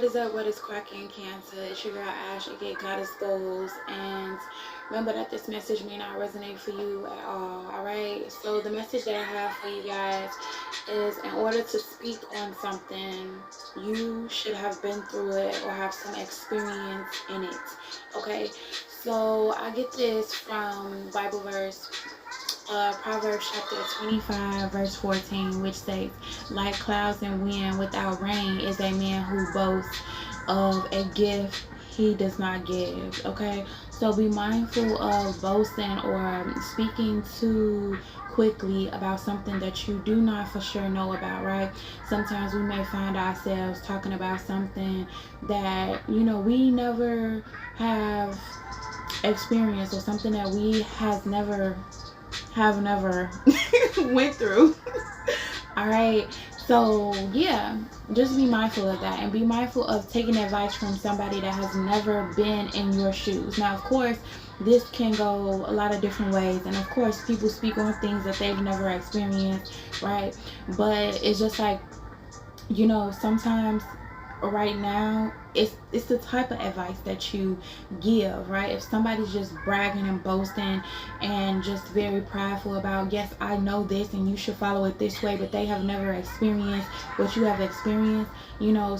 is up? What is cracking, Cancer? It's your girl Ash, aka Goddess Goals, and remember that this message may not resonate for you at all. Alright, so the message that I have for you guys is, in order to speak on something, you should have been through it or have some experience in it. Okay, so I get this from Bible verse, Proverbs chapter 25 verse 14, which states, like clouds and wind without rain is a man who boasts of a gift he does not give. Okay, so be mindful of boasting or speaking too quickly about something that you do not for sure know about, right? Sometimes we may find ourselves talking about something that we never have experienced, or something that we have never went through. All right, so yeah, just be mindful of that, and be mindful of taking advice from somebody that has never been in your shoes. Now, of course, this can go a lot of different ways, and of course people speak on things that they've never experienced, right? But it's just like, sometimes right now, it's the type of advice that you give, right? If somebody's just bragging and boasting and just very prideful about, yes, I know this and you should follow it this way, but they have never experienced what you have experienced,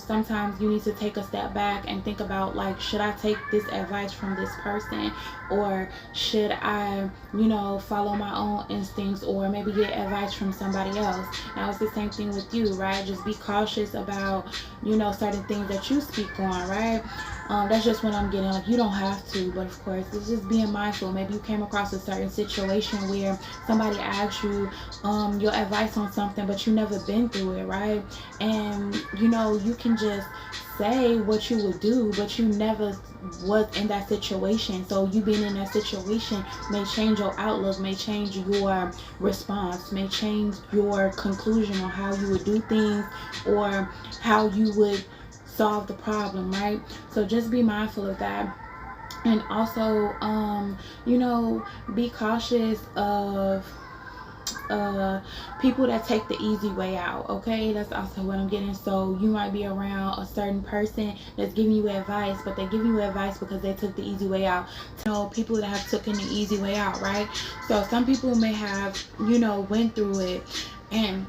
sometimes you need to take a step back and think about, like, should I take this advice from this person, or should I follow my own instincts, or maybe get advice from somebody else? Now, it's the same thing with you, right? Just be cautious about certain things that you speak on, right? That's just what I'm getting. Like, you don't have to, but of course, it's just being mindful. Maybe you came across a certain situation where somebody asked you your advice on something, but you never been through it, right? And you can just say what you would do, but you never was in that situation. So you being in that situation may change your outlook, may change your response, may change your conclusion on how you would do things, or how you would solve the problem, right? So just be mindful of that. And also, be cautious of people that take the easy way out. Okay, that's also what I'm getting. So you might be around a certain person that's giving you advice, but they're giving you advice because they took the easy way out. People that have taken the easy way out, right? So some people may have went through it and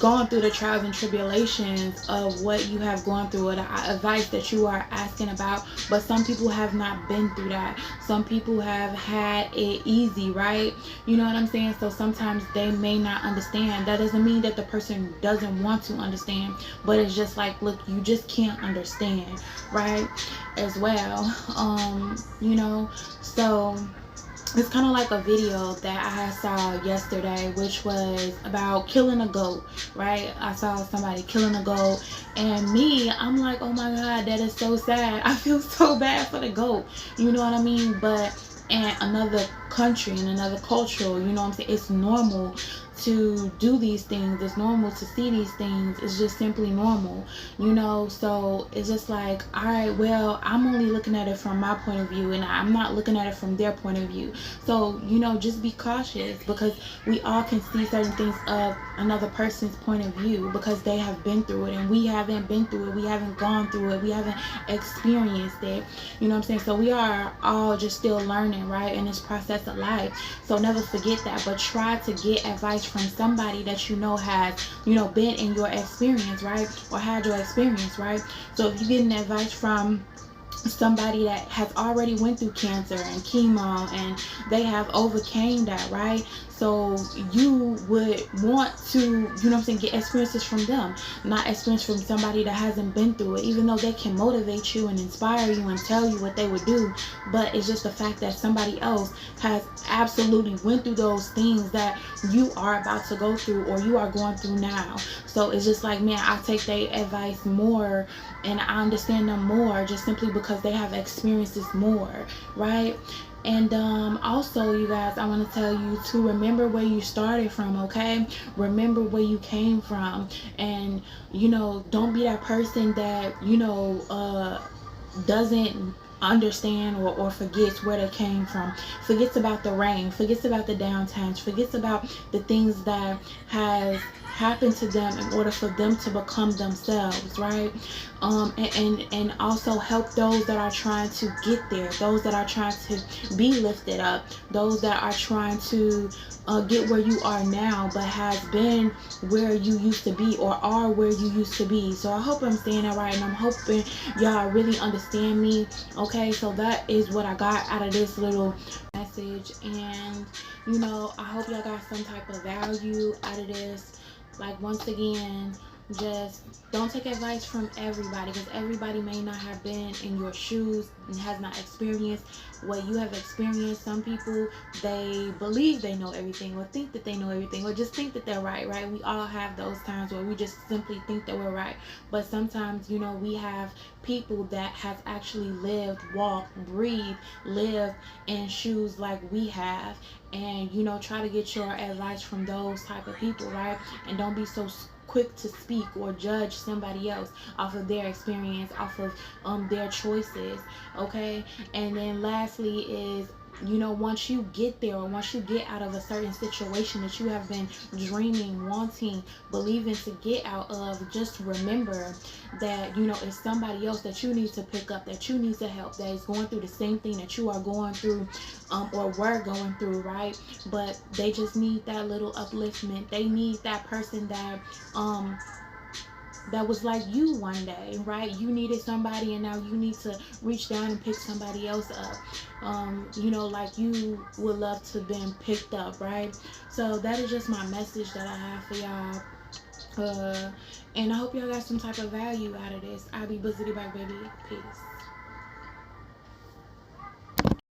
gone through the trials and tribulations of what you have gone through, or the advice that you are asking about, but some people have not been through that. Some people have had it easy, right? You know what I'm saying? So sometimes they may not understand. That doesn't mean that the person doesn't want to understand, but it's just like, look, you just can't understand, right? As well. So it's kind of like a video that I saw yesterday, which was about killing a goat, right? I saw somebody killing a goat, and I'm like, oh my God, that is so sad. I feel so bad for the goat, you know what I mean? But in another country, in another culture, what I'm saying, it's normal to do these things. It's normal to see these things. It's just simply normal, so it's just like, all right, well, I'm only looking at it from my point of view, and I'm not looking at it from their point of view. So just be cautious, because we all can see certain things of another person's point of view, because they have been through it, and we haven't been through it. We haven't gone through it. We haven't experienced it. You know what I'm saying? So we are all just still learning, right, in this process of life. So never forget that, but try to get advice from somebody that has been in your experience, right, or had your experience, right? So if you're getting advice from somebody that has already went through cancer and chemo, and they have overcame that, right? So you would want to, get experiences from them, not experience from somebody that hasn't been through it, even though they can motivate you and inspire you and tell you what they would do. But it's just the fact that somebody else has absolutely went through those things that you are about to go through, or you are going through now. So it's just like, man, I take their advice more, and I understand them more, just simply because they have experiences more, right? And also, you guys, I want to tell you to remember where you started from, okay? Remember where you came from. And don't be that person that doesn't understand, or forgets where they came from, forgets about the rain, forgets about the downtimes, forgets about the things that has happen to them in order for them to become themselves, right? And also help those that are trying to get there, those that are trying to be lifted up, those that are trying to get where you are now, but has been where you used to be or are where you used to be. So I hope I'm saying that right, and I'm hoping y'all really understand me. Okay, so that is what I got out of this little message, and I hope y'all got some type of value out of this. Like, once again, just don't take advice from everybody, because everybody may not have been in your shoes and has not experienced what you have experienced. Some people, they believe they know everything, or think that they know everything, or just think that they're right? We all have those times where we just simply think that we're right. But sometimes, we have people that have actually lived, walked, breathed, lived in shoes like we have, and try to get your advice from those type of people, right? And don't be so quick to speak or judge somebody else off of their experience, off of their choices. Okay. And then lastly is, once you get there, or once you get out of a certain situation that you have been dreaming, wanting, believing to get out of, just remember that it's somebody else that you need to pick up, that you need to help, that is going through the same thing that you are going through, or were going through, right? But they just need that little upliftment. They need that person that was like you one day, right? You needed somebody, and now you need to reach down and pick somebody else up. Like you would love to been picked up, right? So that is just my message that I have for y'all. And I hope y'all got some type of value out of this. I'll be Busy Back, baby. Peace.